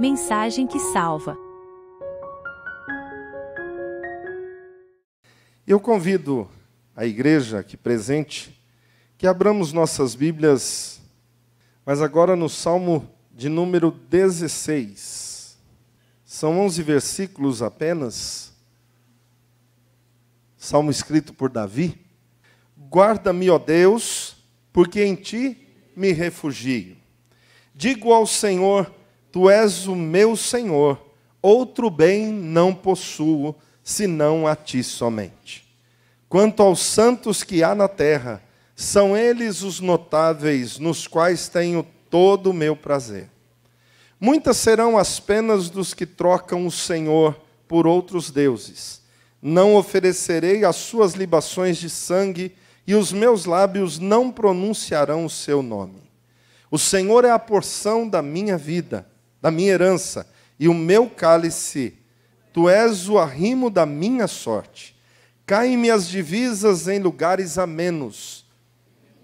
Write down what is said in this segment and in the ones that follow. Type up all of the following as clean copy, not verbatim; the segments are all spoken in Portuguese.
Mensagem que salva. Eu convido a igreja aqui presente que abramos nossas Bíblias, mas agora no Salmo de número 16. São 11 versículos apenas. Salmo escrito por Davi. Guarda-me, ó Deus, porque em ti me refugio. Digo ao Senhor, tu és o meu Senhor, outro bem não possuo, senão a ti somente. Quanto aos santos que há na terra, são eles os notáveis, nos quais tenho todo o meu prazer. Muitas serão as penas dos que trocam o Senhor por outros deuses. Não oferecerei as suas libações de sangue, e os meus lábios não pronunciarão o seu nome. O Senhor é a porção da minha vida, da minha herança, e o meu cálice. Tu és o arrimo da minha sorte. Caem-me as divisas em lugares amenos,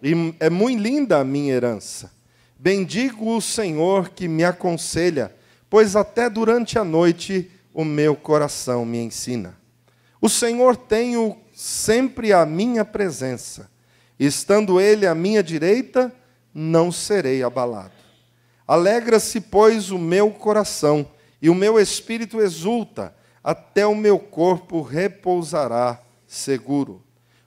e é muito linda a minha herança. Bendigo o Senhor que me aconselha, pois até durante a noite o meu coração me ensina. O Senhor tem sempre a minha presença. Estando Ele à minha direita, não serei abalado. Alegra-se, pois, o meu coração, e o meu espírito exulta, até o meu corpo repousará seguro.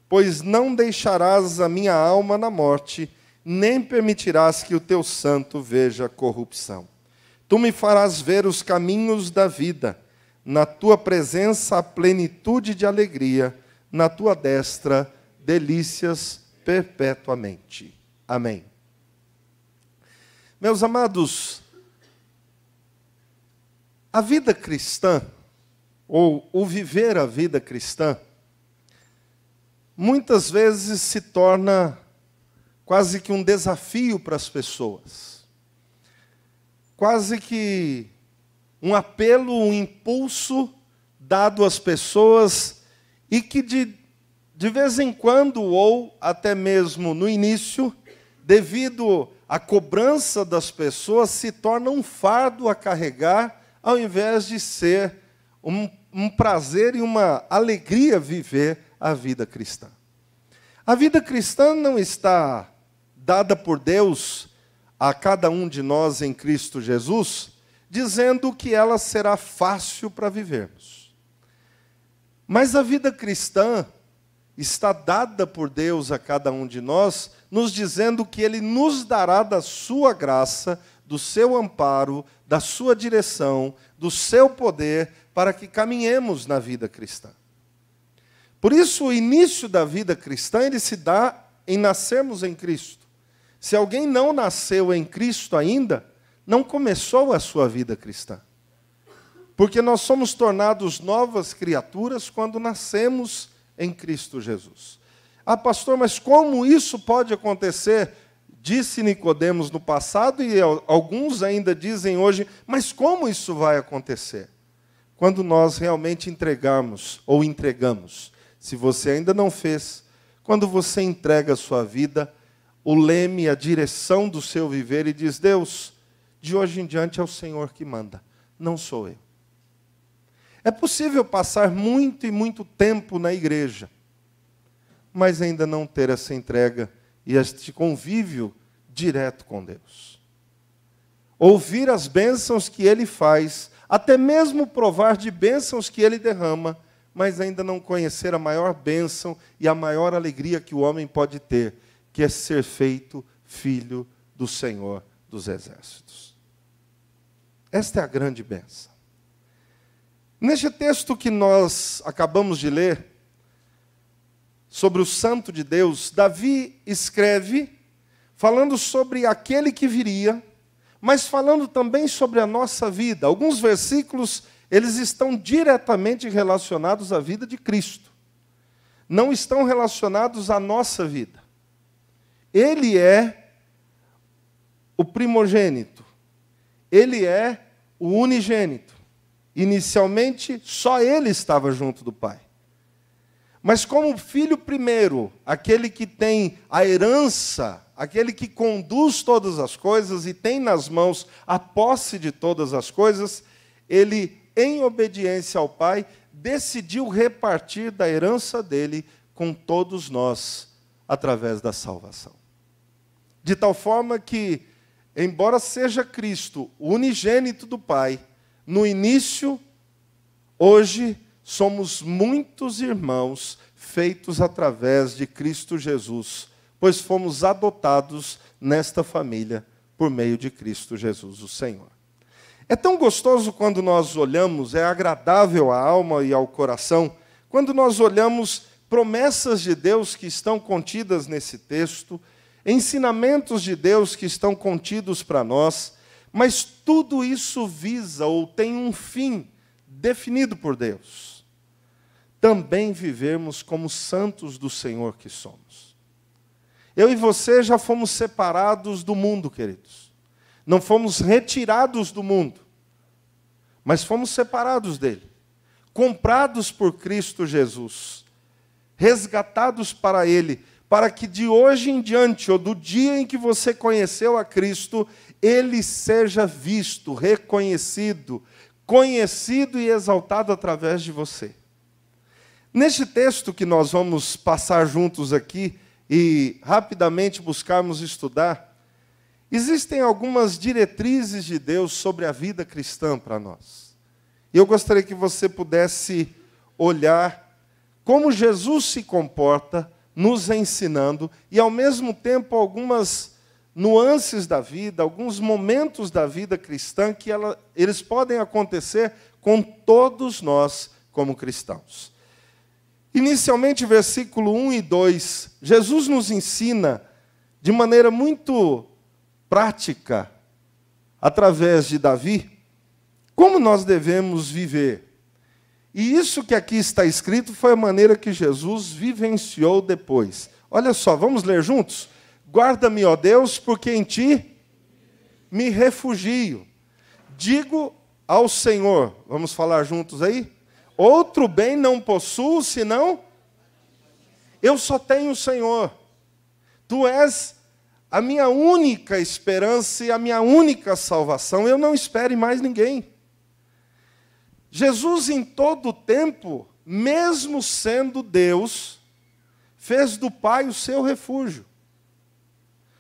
Pois não deixarás a minha alma na morte, nem permitirás que o teu santo veja corrupção. Tu me farás ver os caminhos da vida, na tua presença a plenitude de alegria, na tua destra delícias perpetuamente. Amém. Meus amados, a vida cristã, ou o viver a vida cristã, muitas vezes se torna quase que um desafio para as pessoas. Quase que um apelo, um impulso dado às pessoas e que de vez em quando, ou até mesmo no início, devido à cobrança das pessoas, se torna um fardo a carregar, ao invés de ser um prazer e uma alegria viver a vida cristã. A vida cristã não está dada por Deus a cada um de nós em Cristo Jesus, dizendo que ela será fácil para vivermos. Mas a vida cristã está dada por Deus a cada um de nós, nos dizendo que Ele nos dará da sua graça, do seu amparo, da sua direção, do seu poder, para que caminhemos na vida cristã. Por isso, o início da vida cristã, ele se dá em nascermos em Cristo. Se alguém não nasceu em Cristo ainda, não começou a sua vida cristã. Porque nós somos tornados novas criaturas quando nascemos em Cristo Jesus. Ah, pastor, mas como isso pode acontecer? Disse Nicodemos no passado e alguns ainda dizem hoje, mas como isso vai acontecer? Quando nós realmente entregarmos ou entregamos. Se você ainda não fez, quando você entrega a sua vida, o leme, a direção do seu viver e diz, Deus, de hoje em diante é o Senhor que manda, não sou eu. É possível passar muito e muito tempo na igreja, mas ainda não ter essa entrega e este convívio direto com Deus. Ouvir as bênçãos que Ele faz, até mesmo provar de bênçãos que Ele derrama, mas ainda não conhecer a maior bênção e a maior alegria que o homem pode ter, que é ser feito filho do Senhor dos Exércitos. Esta é a grande bênção. Neste texto que nós acabamos de ler, sobre o Santo de Deus, Davi escreve, falando sobre aquele que viria, mas falando também sobre a nossa vida. Alguns versículos, eles estão diretamente relacionados à vida de Cristo. Não estão relacionados à nossa vida. Ele é o primogênito. Ele é o unigênito. Inicialmente, só ele estava junto do Pai. Mas como filho primeiro, aquele que tem a herança, aquele que conduz todas as coisas e tem nas mãos a posse de todas as coisas, ele, em obediência ao Pai, decidiu repartir da herança dele com todos nós, através da salvação. De tal forma que, embora seja Cristo o unigênito do Pai, no início, hoje, somos muitos irmãos feitos através de Cristo Jesus, pois fomos adotados nesta família por meio de Cristo Jesus, o Senhor. É tão gostoso quando nós olhamos, é agradável à alma e ao coração, quando nós olhamos promessas de Deus que estão contidas nesse texto, ensinamentos de Deus que estão contidos para nós, mas tudo isso visa ou tem um fim definido por Deus. Também vivemos como santos do Senhor que somos. Eu e você já fomos separados do mundo, queridos. Não fomos retirados do mundo, mas fomos separados dele. Comprados por Cristo Jesus. Resgatados para ele, para que de hoje em diante, ou do dia em que você conheceu a Cristo, ele seja visto, reconhecido, conhecido e exaltado através de você. Neste texto que nós vamos passar juntos aqui e rapidamente buscarmos estudar, existem algumas diretrizes de Deus sobre a vida cristã para nós. E eu gostaria que você pudesse olhar como Jesus se comporta, nos ensinando, e ao mesmo tempo algumas nuances da vida, alguns momentos da vida cristã que eles podem acontecer com todos nós como cristãos. Inicialmente, versículo 1 e 2, Jesus nos ensina de maneira muito prática, através de Davi, como nós devemos viver. E isso que aqui está escrito foi a maneira que Jesus vivenciou depois. Olha só, vamos ler juntos? Guarda-me, ó Deus, porque em ti me refugio. Digo ao Senhor, vamos falar juntos aí? Outro bem não possuo, senão eu só tenho o Senhor. Tu és a minha única esperança e a minha única salvação. Eu não espero em mais ninguém. Jesus, em todo o tempo, mesmo sendo Deus, fez do Pai o seu refúgio.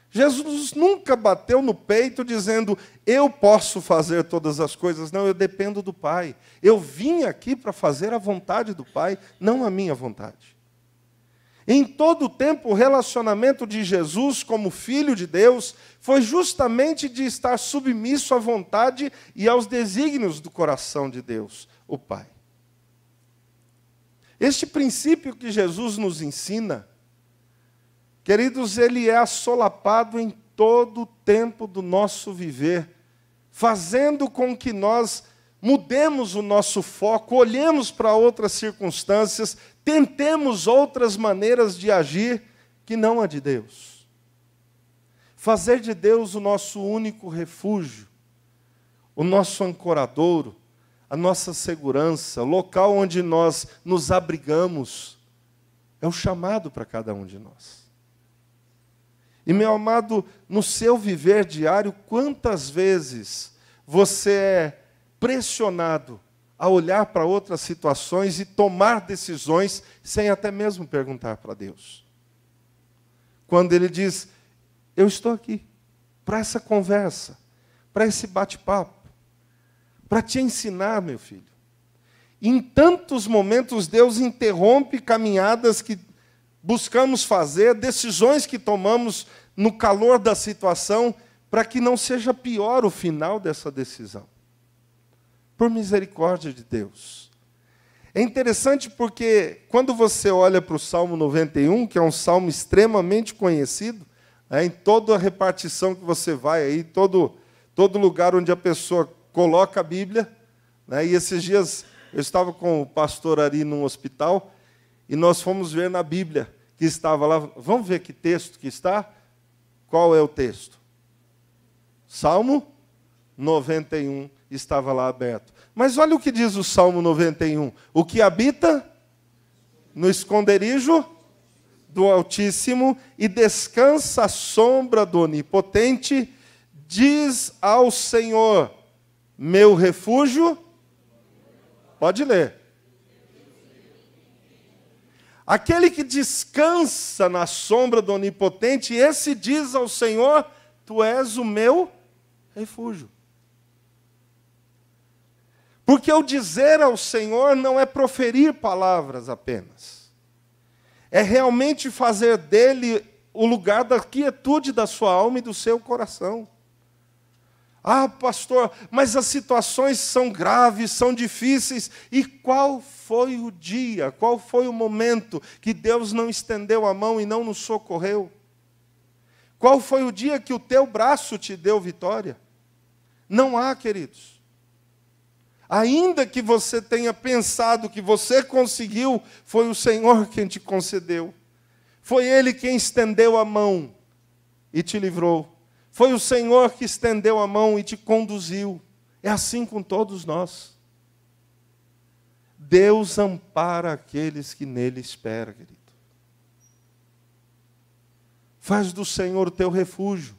Jesus nunca bateu no peito dizendo, eu posso fazer todas as coisas. Não, eu dependo do Pai. Eu vim aqui para fazer a vontade do Pai, não a minha vontade. Em todo o tempo, o relacionamento de Jesus como Filho de Deus foi justamente de estar submisso à vontade e aos desígnios do coração de Deus, o Pai. Este princípio que Jesus nos ensina, queridos, ele é assolapado em todo o tempo do nosso viver, fazendo com que nós mudemos o nosso foco, olhemos para outras circunstâncias, tentemos outras maneiras de agir que não a de Deus. Fazer de Deus o nosso único refúgio, o nosso ancoradouro, a nossa segurança, o local onde nós nos abrigamos, é o chamado para cada um de nós. E, meu amado, no seu viver diário, quantas vezes você é pressionado a olhar para outras situações e tomar decisões sem até mesmo perguntar para Deus? Quando Ele diz, eu estou aqui para essa conversa, para esse bate-papo, para te ensinar, meu filho. Em tantos momentos, Deus interrompe caminhadas que buscamos fazer, decisões que tomamos no calor da situação, para que não seja pior o final dessa decisão. Por misericórdia de Deus. É interessante porque, quando você olha para o Salmo 91, que é um salmo extremamente conhecido, em toda a repartição que você vai, aí, todo lugar onde a pessoa coloca a Bíblia, e esses dias eu estava com o pastor Ari num hospital, e nós fomos ver na Bíblia, que estava lá, vamos ver que texto que está? Qual é o texto? Salmo 91 estava lá aberto. Mas olha o que diz o Salmo 91. O que habita no esconderijo do Altíssimo e descansa à sombra do Onipotente, diz ao Senhor, meu refúgio. Pode ler. Aquele que descansa na sombra do Onipotente, esse diz ao Senhor, tu és o meu refúgio. Porque o dizer ao Senhor não é proferir palavras apenas. É realmente fazer dele o lugar da quietude da sua alma e do seu coração. Ah, pastor, mas as situações são graves, são difíceis. E qual foi o dia, qual foi o momento que Deus não estendeu a mão e não nos socorreu? Qual foi o dia que o teu braço te deu vitória? Não há, queridos. Ainda que você tenha pensado que você conseguiu, foi o Senhor quem te concedeu. Foi Ele quem estendeu a mão e te livrou. Foi o Senhor que estendeu a mão e te conduziu. É assim com todos nós. Deus ampara aqueles que nele esperam, querido. Faz do Senhor o teu refúgio.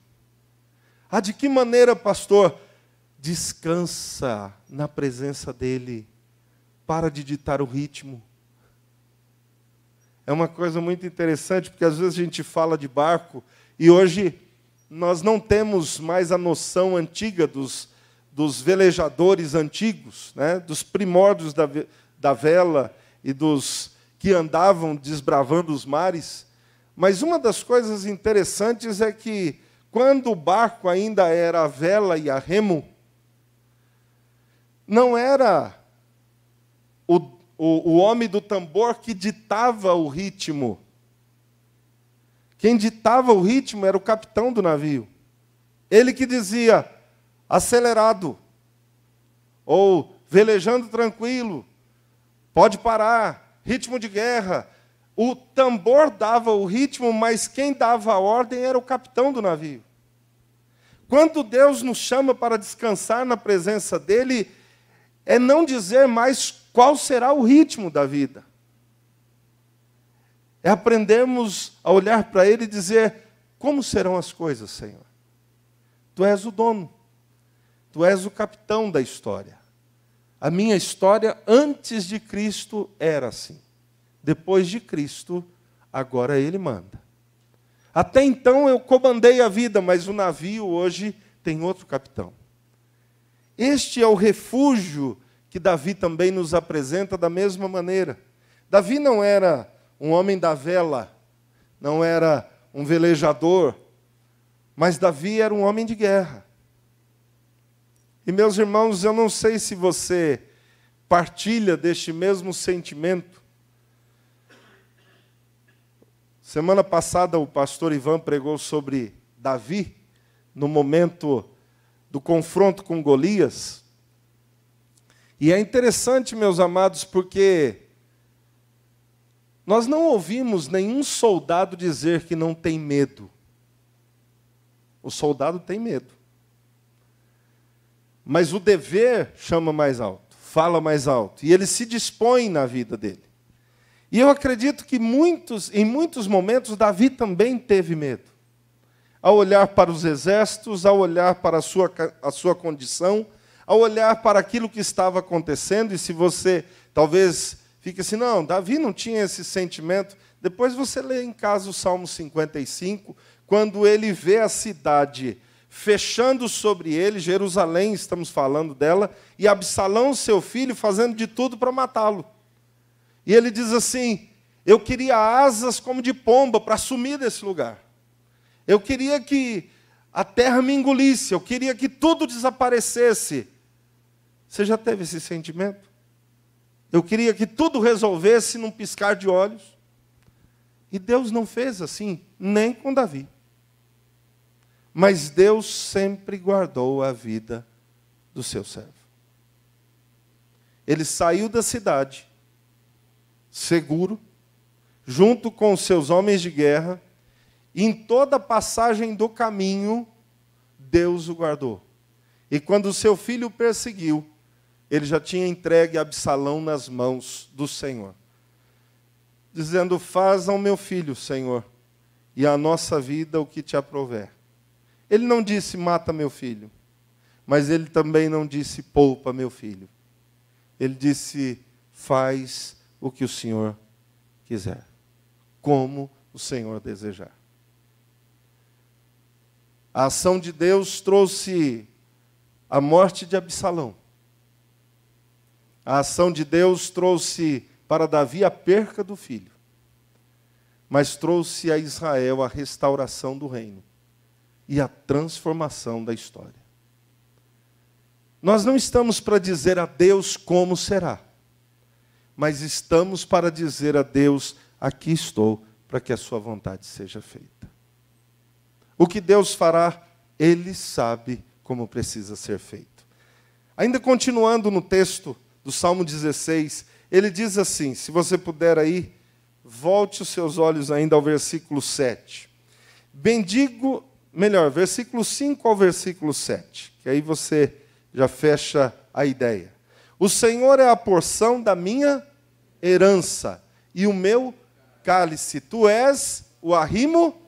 Ah, de que maneira, pastor? Descansa na presença dEle. Para de ditar o ritmo. É uma coisa muito interessante, porque às vezes a gente fala de barco, e hoje nós não temos mais a noção antiga dos velejadores antigos, né? Dos primórdios da vela e dos que andavam desbravando os mares. Mas uma das coisas interessantes é que, quando o barco ainda era a vela e a remo, não era o homem do tambor que ditava o ritmo. Quem ditava o ritmo era o capitão do navio. Ele que dizia, acelerado, ou velejando tranquilo, pode parar, ritmo de guerra. O tambor dava o ritmo, mas quem dava a ordem era o capitão do navio. Quando Deus nos chama para descansar na presença dEle, é não dizer mais qual será o ritmo da vida. É aprendermos a olhar para Ele e dizer, como serão as coisas, Senhor? Tu és o dono. Tu és o capitão da história. A minha história antes de Cristo era assim. Depois de Cristo, agora Ele manda. Até então eu comandei a vida, mas o navio hoje tem outro capitão. Este é o refúgio que Davi também nos apresenta da mesma maneira. Davi não era um homem da vela, não era um velejador, mas Davi era um homem de guerra. E, meus irmãos, eu não sei se você partilha deste mesmo sentimento. Semana passada o pastor Ivan pregou sobre Davi, no momento do confronto com Golias. E é interessante, meus amados, porque nós não ouvimos nenhum soldado dizer que não tem medo. O soldado tem medo. Mas o dever chama mais alto, fala mais alto. E ele se dispõe na vida dele. E eu acredito que em muitos momentos Davi também teve medo. Ao olhar para os exércitos, ao olhar para a sua condição, ao olhar para aquilo que estava acontecendo, e se você talvez fique assim, não, Davi não tinha esse sentimento. Depois você lê em casa o Salmo 55, quando ele vê a cidade fechando sobre ele, Jerusalém, estamos falando dela, e Absalão, seu filho, fazendo de tudo para matá-lo. E ele diz assim, eu queria asas como de pomba para sumir desse lugar. Eu queria que a terra me engolisse, eu queria que tudo desaparecesse. Você já teve esse sentimento? Eu queria que tudo resolvesse num piscar de olhos. E Deus não fez assim, nem com Davi. Mas Deus sempre guardou a vida do seu servo. Ele saiu da cidade, seguro, junto com os seus homens de guerra, e em toda a passagem do caminho, Deus o guardou. E quando o seu filho o perseguiu, ele já tinha entregue Absalão nas mãos do Senhor. dizendo: faz ao meu filho, Senhor, e à nossa vida o que te aprouver. Ele não disse: mata meu filho, mas ele também não disse: poupa meu filho. Ele disse: faz o que o Senhor quiser, como o Senhor desejar. A ação de Deus trouxe a morte de Absalão. A ação de Deus trouxe para Davi a perca do filho, mas trouxe a Israel a restauração do reino e a transformação da história. Nós não estamos para dizer a Deus como será, mas estamos para dizer a Deus: aqui estou, para que a sua vontade seja feita. O que Deus fará, Ele sabe como precisa ser feito. Ainda continuando no texto do Salmo 16, ele diz assim, se você puder aí, volte os seus olhos ainda ao versículo 7. Versículo 5 ao versículo 7, que aí você já fecha a ideia. O Senhor é a porção da minha herança e o meu cálice. Tu és o arrimo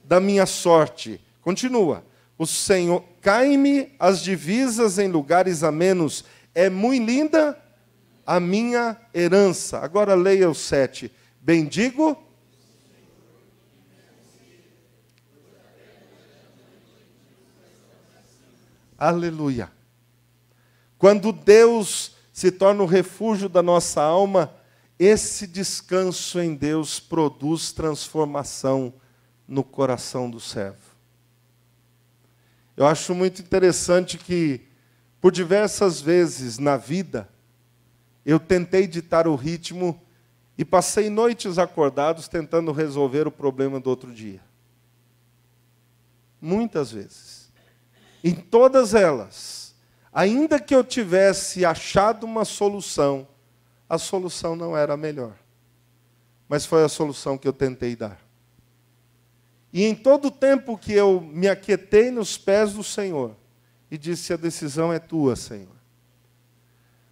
da minha sorte. Continua. O Senhor, cai-me as divisas em lugares amenos. É muito linda a minha herança. Agora leia o 7. Bendigo. Aleluia. Quando Deus se torna o refúgio da nossa alma, esse descanso em Deus produz transformação no coração do servo. Eu acho muito interessante que, por diversas vezes na vida, eu tentei ditar o ritmo e passei noites acordados tentando resolver o problema do outro dia. Muitas vezes. Em todas elas, ainda que eu tivesse achado uma solução, a solução não era a melhor. Mas foi a solução que eu tentei dar. E em todo o tempo que eu me aquietei nos pés do Senhor e disse: a decisão é tua, Senhor.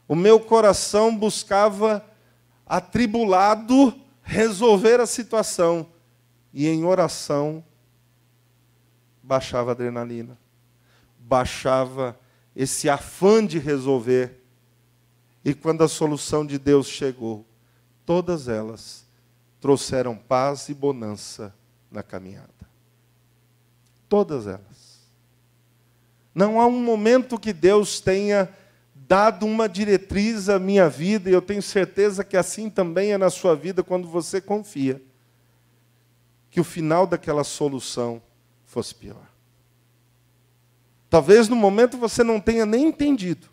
O meu coração buscava, atribulado, resolver a situação. E em oração, baixava a adrenalina. Baixava esse afã de resolver. E quando a solução de Deus chegou, todas elas trouxeram paz e bonança na caminhada. Todas elas. Não há um momento que Deus tenha dado uma diretriz à minha vida, e eu tenho certeza que assim também é na sua vida quando você confia, que o final daquela solução fosse pior. Talvez no momento você não tenha nem entendido,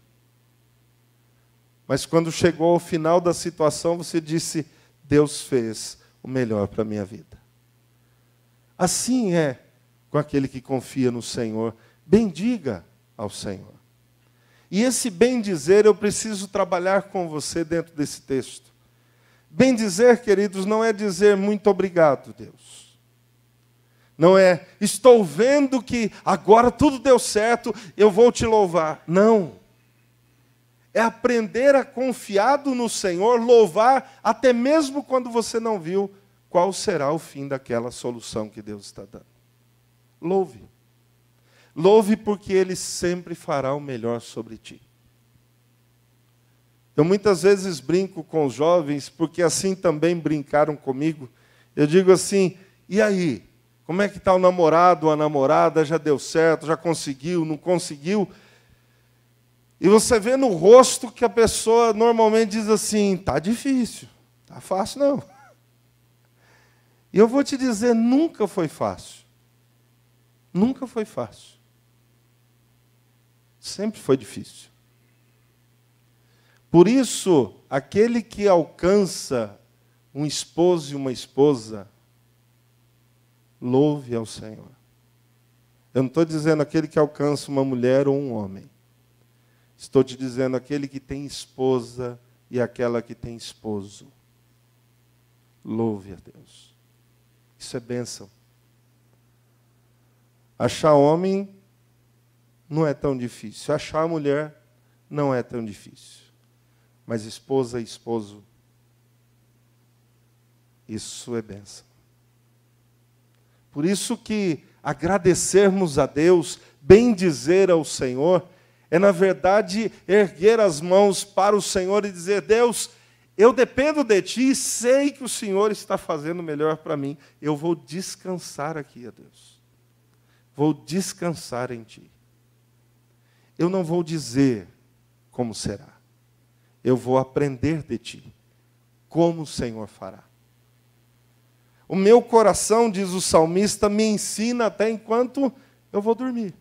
mas quando chegou ao final da situação, você disse: Deus fez o melhor para a minha vida. Assim é com aquele que confia no Senhor. Bendiga ao Senhor. E esse bem dizer eu preciso trabalhar com você dentro desse texto. Bem dizer, queridos, não é dizer muito obrigado, Deus. Não é, estou vendo que agora tudo deu certo, eu vou te louvar. Não. É aprender a confiado no Senhor, louvar, até mesmo quando você não viu qual será o fim daquela solução que Deus está dando. Louve. Louve porque Ele sempre fará o melhor sobre ti. Eu muitas vezes brinco com os jovens, porque assim também brincaram comigo. Eu digo assim: e aí? Como é que está o namorado ou a namorada? Já deu certo? Já conseguiu? Não conseguiu? E você vê no rosto que a pessoa normalmente diz assim: está difícil, está fácil não. E eu vou te dizer, nunca foi fácil. Nunca foi fácil. Sempre foi difícil. Por isso, aquele que alcança um esposo e uma esposa, louve ao Senhor. Eu não estou dizendo aquele que alcança uma mulher ou um homem. Estou te dizendo aquele que tem esposa e aquela que tem esposo. Louve a Deus. Isso é bênção. Achar homem não é tão difícil. Achar mulher não é tão difícil. Mas esposa e esposo isso é bênção. Por isso que agradecermos a Deus, bendizer ao Senhor, é na verdade erguer as mãos para o Senhor e dizer: Deus, eu dependo de Ti e sei que o Senhor está fazendo melhor para mim. Eu vou descansar aqui, a Deus. Vou descansar em Ti. Eu não vou dizer como será. Eu vou aprender de Ti, como o Senhor fará. O meu coração, diz o salmista, me ensina até enquanto eu vou dormir.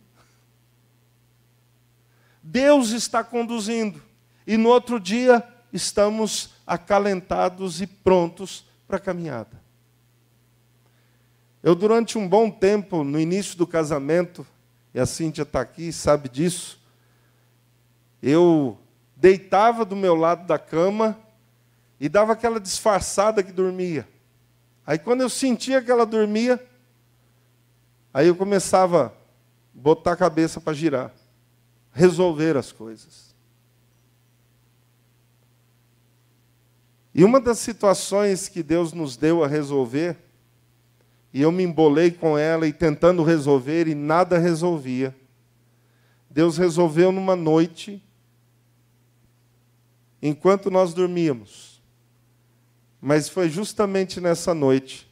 Deus está conduzindo. E no outro dia, estamos acalentados e prontos para a caminhada. Eu, durante um bom tempo, no início do casamento, e a Cíntia está aqui, sabe disso, eu deitava do meu lado da cama e dava aquela disfarçada que dormia. Aí, quando eu sentia que ela dormia, aí eu começava a botar a cabeça para girar, resolver as coisas. E uma das situações que Deus nos deu a resolver, e eu me embolei com ela e tentando resolver e nada resolvia, Deus resolveu numa noite, enquanto nós dormíamos. Mas foi justamente nessa noite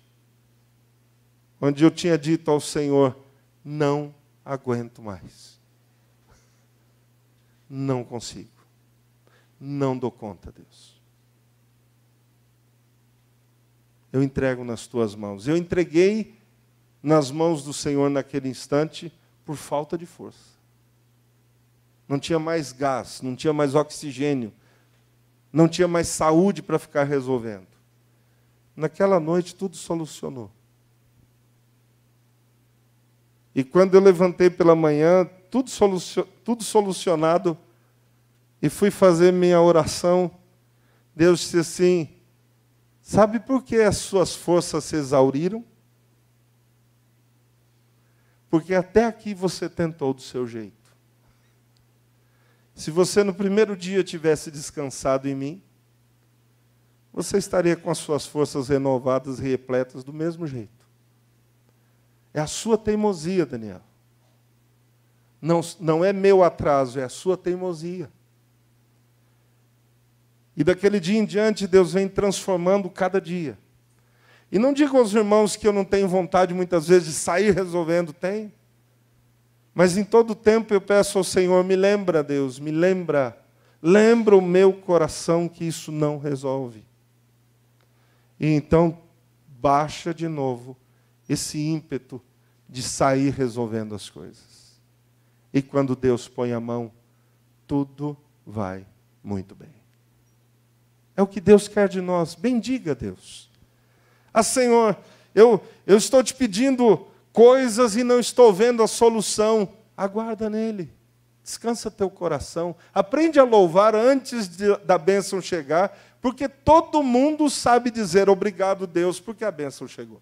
onde eu tinha dito ao Senhor: não aguento mais. Não consigo. Não dou conta, Deus. Eu entrego nas Tuas mãos. Eu entreguei nas mãos do Senhor naquele instante por falta de força. Não tinha mais gás, não tinha mais oxigênio, não tinha mais saúde para ficar resolvendo. Naquela noite tudo solucionou. E quando eu levantei pela manhã, tudo solucionado, e fui fazer minha oração, Deus disse assim: sabe por que as suas forças se exauriram? Porque até aqui você tentou do seu jeito. Se você no primeiro dia tivesse descansado em mim, você estaria com as suas forças renovadas e repletas do mesmo jeito. É a sua teimosia, Daniel. Não é meu atraso, é a sua teimosia. E daquele dia em diante, Deus vem transformando cada dia. E não digo aos irmãos que eu não tenho vontade, muitas vezes, de sair resolvendo, tenho. Mas em todo tempo eu peço ao Senhor: me lembra, Deus, me lembra. Lembra o meu coração que isso não resolve. E então, baixa de novo esse ímpeto de sair resolvendo as coisas. E quando Deus põe a mão, tudo vai muito bem. É o que Deus quer de nós. Bendiga Deus. Ah, Senhor, eu estou te pedindo coisas e não estou vendo a solução. Aguarda nele. Descansa teu coração. Aprende a louvar antes da bênção chegar, porque todo mundo sabe dizer obrigado, Deus, porque a bênção chegou.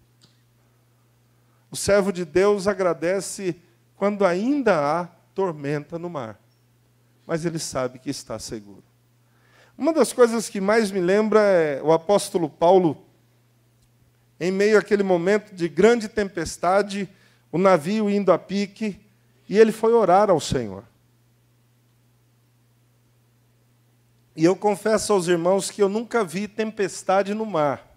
O servo de Deus agradece quando ainda há tormenta no mar, mas ele sabe que está seguro. Uma das coisas que mais me lembra é o apóstolo Paulo, em meio àquele momento de grande tempestade, o navio indo a pique, e ele foi orar ao Senhor. E eu confesso aos irmãos que eu nunca vi tempestade no mar.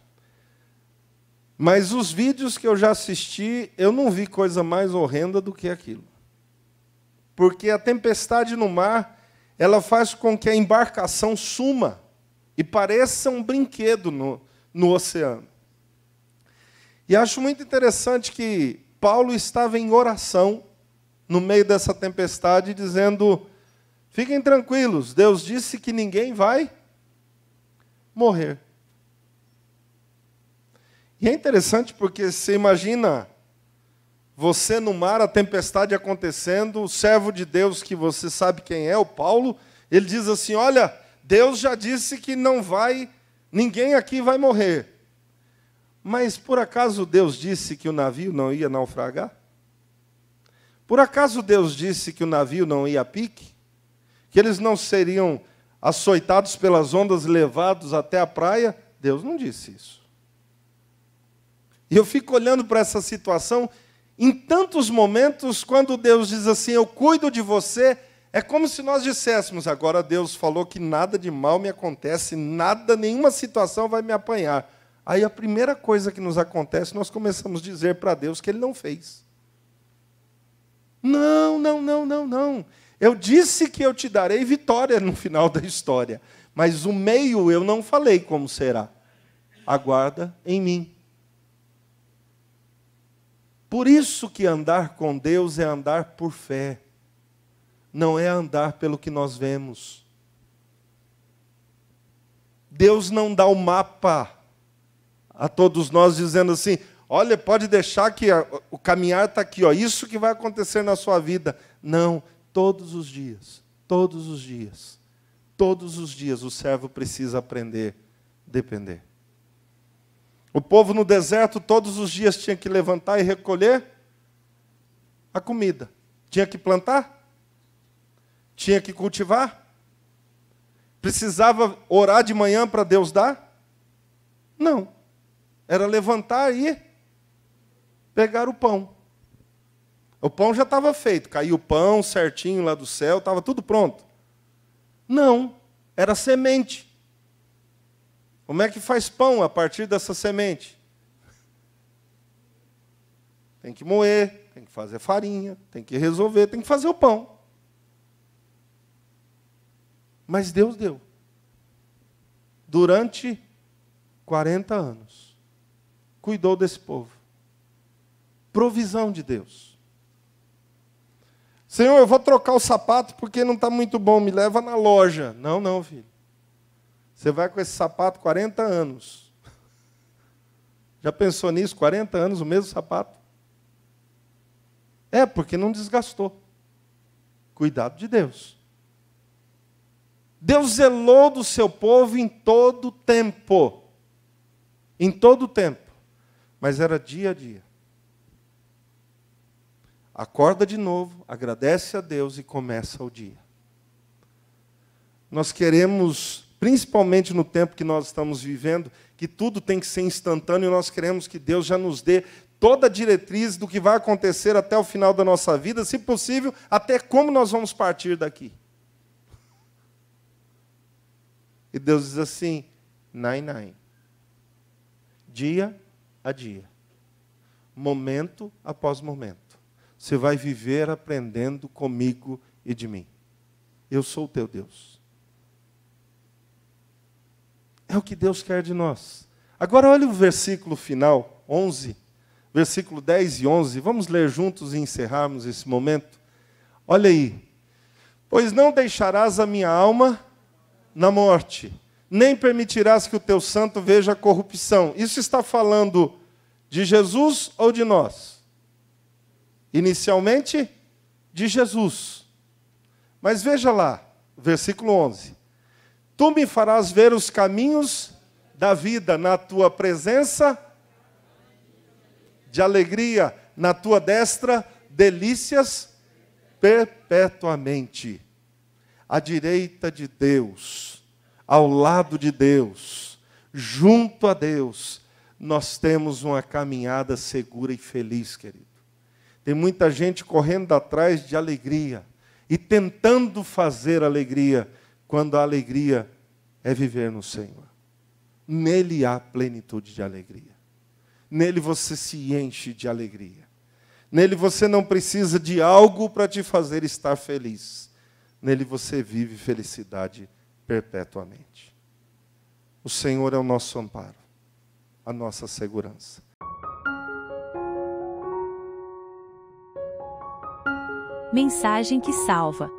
Mas os vídeos que eu já assisti, eu não vi coisa mais horrenda do que aquilo. Porque a tempestade no mar, ela faz com que a embarcação suma e pareça um brinquedo no oceano. E acho muito interessante que Paulo estava em oração no meio dessa tempestade, dizendo: fiquem tranquilos, Deus disse que ninguém vai morrer. E é interessante porque você imagina você no mar, a tempestade acontecendo, o servo de Deus, que você sabe quem é, o Paulo, ele diz assim: olha, Deus já disse que ninguém aqui vai morrer. Mas por acaso Deus disse que o navio não ia naufragar? Por acaso Deus disse que o navio não ia a pique? Que eles não seriam açoitados pelas ondas e levados até a praia? Deus não disse isso. E eu fico olhando para essa situação, em tantos momentos, quando Deus diz assim, eu cuido de você, é como se nós disséssemos, agora Deus falou que nada de mal me acontece, nada, nenhuma situação vai me apanhar. Aí a primeira coisa que nos acontece, nós começamos a dizer para Deus que Ele não fez. Não, não, não, não, não. Eu disse que eu te darei vitória no final da história, mas o meio eu não falei como será. Aguarda em mim. Por isso que andar com Deus é andar por fé. Não é andar pelo que nós vemos. Deus não dá o mapa a todos nós dizendo assim, olha, pode deixar que o caminhar está aqui, ó, isso que vai acontecer na sua vida. Não, todos os dias, todos os dias, todos os dias o servo precisa aprender a depender. O povo no deserto todos os dias tinha que levantar e recolher a comida. Tinha que plantar? Tinha que cultivar? Precisava orar de manhã para Deus dar? Não. Era levantar e pegar o pão. O pão já estava feito. Caiu o pão certinho lá do céu, estava tudo pronto. Não. Era semente. Como é que faz pão a partir dessa semente? Tem que moer, tem que fazer farinha, tem que resolver, tem que fazer o pão. Mas Deus deu. Durante 40 anos. Cuidou desse povo. Provisão de Deus. Senhor, eu vou trocar o sapato porque não está muito bom, me leva na loja. Não, não, filho. Você vai com esse sapato 40 anos. Já pensou nisso? 40 anos, o mesmo sapato? É, porque não desgastou. Cuidado de Deus. Deus zelou do seu povo em todo tempo. Em todo tempo. Mas era dia a dia. Acorda de novo, agradece a Deus e começa o dia. Nós queremos, principalmente no tempo que nós estamos vivendo, que tudo tem que ser instantâneo, e nós queremos que Deus já nos dê toda a diretriz do que vai acontecer até o final da nossa vida, se possível, até como nós vamos partir daqui. E Deus diz assim, nai. Dia a dia. Momento após momento. Você vai viver aprendendo comigo e de mim. Eu sou o teu Deus. É o que Deus quer de nós. Agora olha o versículo final, 11, versículo 10 e 11. Vamos ler juntos e encerrarmos esse momento. Olha aí. Pois não deixarás a minha alma na morte, nem permitirás que o teu santo veja a corrupção. Isso está falando de Jesus ou de nós? Inicialmente, de Jesus. Mas veja lá, versículo 11. Tu me farás ver os caminhos da vida, na tua presença de alegria, na tua destra, delícias perpetuamente. À direita de Deus, ao lado de Deus, junto a Deus, nós temos uma caminhada segura e feliz, querido. Tem muita gente correndo atrás de alegria e tentando fazer alegria, quando a alegria é viver no Senhor. Nele há plenitude de alegria. Nele você se enche de alegria. Nele você não precisa de algo para te fazer estar feliz. Nele você vive felicidade perpetuamente. O Senhor é o nosso amparo, a nossa segurança. Mensagem que salva.